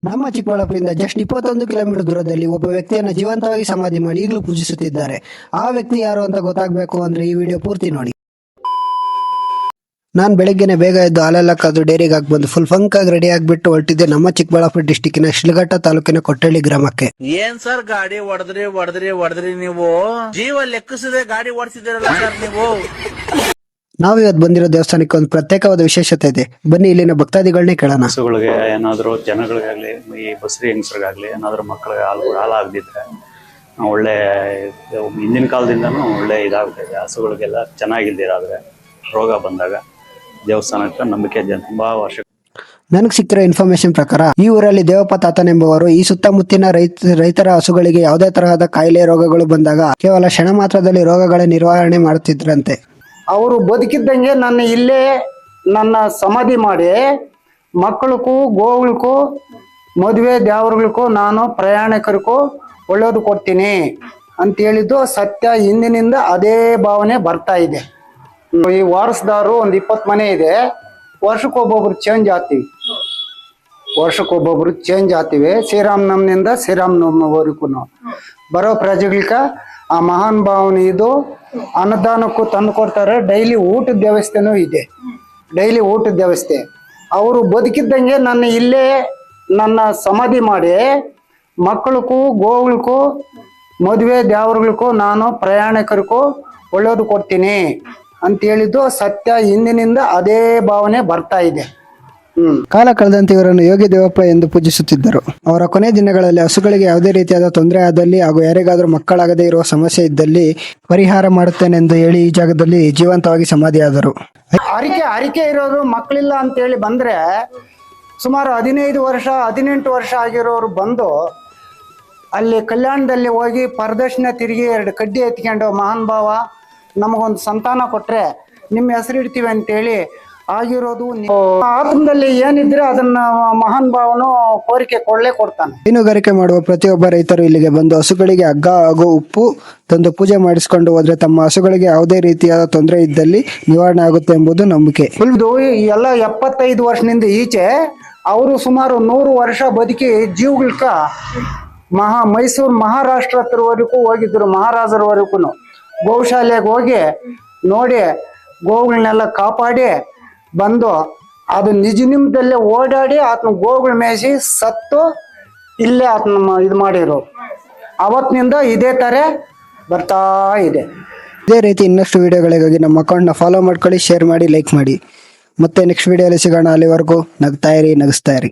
ನಮ್ಮ ಚಿಕ್ಕಬಳ್ಳಾಪುರದಿಂದ just 21 kilometre ದೂರದಲ್ಲಿ ಒಬ್ಬ ವ್ಯಕ್ತಿಯನ್ನು ಜೀವಂತವಾಗಿ ಸಮಾಧಿ ಮಾಡಿ ಈಗಲೂ ಪೂಜಿಸುತ್ತಿದ್ದಾರೆ. ಆ ವ್ಯಕ್ತಿ ಯಾರು ಅಂತ ಗೊತ್ತಾಗಬೇಕು ಅಂದ್ರೆ ಈ ವಿಡಿಯೋ ಪೂರ್ತಿ ನೋಡಿ. ನಾನು ಬೆಳಗ್ಗೆನೆ ಬೇಗ ಎದ್ದು ಹಾಲೆಲ್ಲ ಕಾದು ಡೈರಿಗೆ ಹಾಕಿ ಬಂದು ಫುಲ್ ಫಂಕ್ ಆಗಿ ರೆಡಿ ಆಗಿಬಿಟ್ಟು ಹೊರಟಿದ್ದೆ ನಮ್ಮ ಚಿಕ್ಕಬಳ್ಳಾಪುರ ಡಿಸ್ಟಿಕ್ಕಿನ ಶಿಡ್ಲಘಟ್ಟ ತಾಲೂಕಿನ ಕೊಟ್ಟಳ್ಳಿ ಗ್ರಾಮಕ್ಕೆ. ಏನ್ ಸರ್ ಗಾಡಿ ಹೊಡೆದ್ರಿ ನೀವು ಜೀವ ಲೆಕ್ಕಿಸದೆ ಗಾಡಿ ಓಡಿಸಿದಿರಲ್ಲ ಸರ್ ನೀವು. ನಾವಿವತ್ತು ಬಂದಿರೋ ದೇವಸ್ಥಾನಕ್ಕೆ ಒಂದು ಪ್ರತ್ಯೇಕವಾದ ವಿಶೇಷತೆ ಇದೆ. ಬನ್ನಿ ಇಲ್ಲಿನ ಭಕ್ತಾದಿಗಳನ್ನೇ ಕೇಳೋಣ. ಹಸುಗಳಿಗೆ ಏನಾದ್ರು ಜನಗಳಿಗಾಗ್ಲಿ ಈ ಬಸ್ರಿ ಹೆಂಗಸರಿಗಾಗ್ಲಿ ಏನಾದ್ರು ಮಕ್ಕಳಿಗೆ ಹಾಲಾಗದಿದ್ರೆ ಒಳ್ಳೆ ಹಿಂದಿನ ಕಾಲದಿಂದನೂ ಒಳ್ಳೆ ಇದಾಗ್ತದೆ. ಹಸುಗಳಿಗೆಲ್ಲ ಚೆನ್ನಾಗಿಲ್ದಿರಾದ್ರೆ ರೋಗ ಬಂದಾಗ ದೇವಸ್ಥಾನಕ್ಕೆ ನಂಬಿಕೆ ತುಂಬಾ ವರ್ಷ. ನನಗೆ ಸಿಕ್ಕಿರೋ ಇನ್ಫಾರ್ಮೇಶನ್ ಪ್ರಕಾರ ಈ ಊರಲ್ಲಿ ದೇವಪ್ಪ ತಾತನೆಂಬುವರು ಈ ಸುತ್ತಮುತ್ತಿನ ರೈತರ ಹಸುಗಳಿಗೆ ಯಾವುದೇ ತರಹದ ಕಾಯಿಲೆ ರೋಗಗಳು ಬಂದಾಗ ಕೇವಲ ಕ್ಷಣ ಮಾತ್ರದಲ್ಲಿ ರೋಗಗಳ ನಿರ್ವಹಣೆ ಮಾಡುತ್ತಿದ್ರಂತೆ. ಅವರು ಬದುಕಿದ್ದಂಗೆ ನನ್ನ ಸಮಾಧಿ ಮಾಡಿ ಮಕ್ಕಳಿಗೂ ಗೋವುಗಳಿಗೂ ಮದುವೆ ದೇವರುಗಳಿಗೂ ನಾನು ಪ್ರಯಾಣಿಕರಿಗೂ ಒಳ್ಳೇದು ಕೊಡ್ತೀನಿ ಅಂತ ಹೇಳಿದ್ದು ಸತ್ಯ. ಹಿಂದಿನಿಂದ ಅದೇ ಭಾವನೆ ಬರ್ತಾ ಇದೆ. ಈ ವಾರಸ್ದಾರು ಒಂದು 20 ಮನೆ ಇದೆ. ವರ್ಷಕ್ಕೊಬ್ಬೊಬ್ರು ಚೇಂಜ್ ಆಗ್ತೀವಿ. ಶ್ರೀರಾಮನವಮಿನಿಂದ ಶ್ರೀರಾಮನವಮಿವರೆಗೂ ಬರೋ ಪ್ರಜೆಗಳಿಗ ಆ ಮಹಾನ್ ಭಾವನೆ ಇದು. ಅನ್ನದಾನಕ್ಕೂ ತಂದು ಕೊಡ್ತಾರೆ. ಡೈಲಿ ಊಟದ ವ್ಯವಸ್ಥೆನೂ ಇದೆ. ಅವರು ಬದುಕಿದ್ದಂಗೆ ನನ್ನ ಸಮಾಧಿ ಮಾಡಿ ಮಕ್ಕಳಿಗೂ ಗೋವುಗಳಿಗೂ ಮದುವೆ ದೇವರುಗಳಿಗೂ ನಾನು ಪ್ರಯಾಣಿಕರಿಗೂ ಒಳ್ಳೇದು ಕೊಡ್ತೀನಿ ಅಂತ ಹೇಳಿದ್ದು ಸತ್ಯ. ಹಿಂದಿನಿಂದ ಅದೇ ಭಾವನೆ ಬರ್ತಾ ಇದೆ. ಕಾಲ ಕಳೆದಂತೆ ಇವರನ್ನು ಯೋಗಿ ದೇವಪ್ಪ ಎಂದು ಪೂಜಿಸುತ್ತಿದ್ದರು. ಅವರ ಕೊನೆ ದಿನಗಳಲ್ಲಿ ಹಸುಗಳಿಗೆ ಯಾವುದೇ ರೀತಿಯಾದ ತೊಂದರೆ ಆದಲ್ಲಿ ಹಾಗೂ ಯಾರಿಗಾದ್ರೂ ಮಕ್ಕಳಾಗದೇ ಇರುವ ಸಮಸ್ಯೆ ಇದ್ದಲ್ಲಿ ಪರಿಹಾರ ಮಾಡುತ್ತೇನೆಂದು ಹೇಳಿ ಈ ಜಾಗದಲ್ಲಿ ಜೀವಂತವಾಗಿ ಸಮಾಧಿಯಾದರು. ಹರಿಕೆ ಇರೋರು ಮಕ್ಕಳಿಲ್ಲ ಅಂತ ಹೇಳಿ ಬಂದ್ರೆ ಸುಮಾರು 15 ವರ್ಷ 18 ವರ್ಷ ಆಗಿರೋರು ಬಂದು ಅಲ್ಲಿ ಕಲ್ಯಾಣದಲ್ಲಿ ಹೋಗಿ ಪ್ರದರ್ಶನ ತಿರುಗಿ 2 ಕಡ್ಡಿ ಎತ್ಕೊಂಡು ಮಹಾನ್ ಭಾವ ನಮಗೊಂದು ಸಂತಾನ ಕೊಟ್ರೆ ನಿಮ್ಮ ಹೆಸರಿಡ್ತೀವಿ ಅಂತೇಳಿ ಆಗಿರೋದು. ಆತ್ಮದಲ್ಲಿ ಏನಿದ್ರೆ ಅದನ್ನ ಮಹಾನ್ ಭಾವನು ಕೋರಿಕೆ ಕೊಡ್ತಾನೆ. ಹೈನುಗಾರಿಕೆ ಮಾಡುವ ಪ್ರತಿಯೊಬ್ಬ ರೈತರು ಇಲ್ಲಿಗೆ ಬಂದು ಹಸುಗಳಿಗೆ ಹಗ್ಗ ಹಾಗೂ ಉಪ್ಪು ತಂದು ಪೂಜೆ ಮಾಡಿಸಿಕೊಂಡು ಹೋದ್ರೆ ತಮ್ಮ ಹಸುಗಳಿಗೆ ಯಾವುದೇ ರೀತಿಯಾದ ತೊಂದರೆ ಇದ್ದಲ್ಲಿ ನಿವಾರಣೆ ಆಗುತ್ತೆ ಎಂಬುದು ನಂಬಿಕೆ. ಎಲ್ಲ 75 ವರ್ಷದಿಂದ ಈಚೆ ಅವರು ಸುಮಾರು 100 ವರ್ಷ ಬದುಕಿ ಜೀವಗಳ್ಕ ಮೈಸೂರು ಮಹಾರಾಷ್ಟ್ರ ಹತ್ರವರೆಗೂ ಹೋಗಿದ್ರು. ಮಹಾರಾಜರವರೆಗೂ ಗೋಶಾಲೆಗೆ ಹೋಗಿ ನೋಡಿ ಗೋವುಗಳನ್ನೆಲ್ಲ ಕಾಪಾಡಿ ಬಂದು ಅದು ನಿಜ ನಿಮಿಷದಲ್ಲೇ ಓಡಾಡಿ ಆತನ ಗೋವುಗಳ ಮೇಯಿಸಿ ಸತ್ತು ಇಲ್ಲೇ ಆತನ ಇದು ಮಾಡಿರೋ. ಅವತ್ತಿನಿಂದ ಇದೇ ತರ ಬರ್ತಾ ಇದೆ. ಇದೇ ರೀತಿ ಇನ್ನಷ್ಟು ವಿಡಿಯೋಗಳಿಗಾಗಿ ನಮ್ಮ ಅಕೌಂಟ್ನ ಫಾಲೋ ಮಾಡ್ಕೊಳ್ಳಿ, ಶೇರ್ ಮಾಡಿ, ಲೈಕ್ ಮಾಡಿ. ಮತ್ತೆ ನೆಕ್ಸ್ಟ್ ವಿಡಿಯೋಲಿ ಸಿಗೋಣ. ಅಲ್ಲಿವರೆಗೂ ನಗ್ತಾ ಇರಿ, ನಗಿಸ್ತಾ ಇರಿ.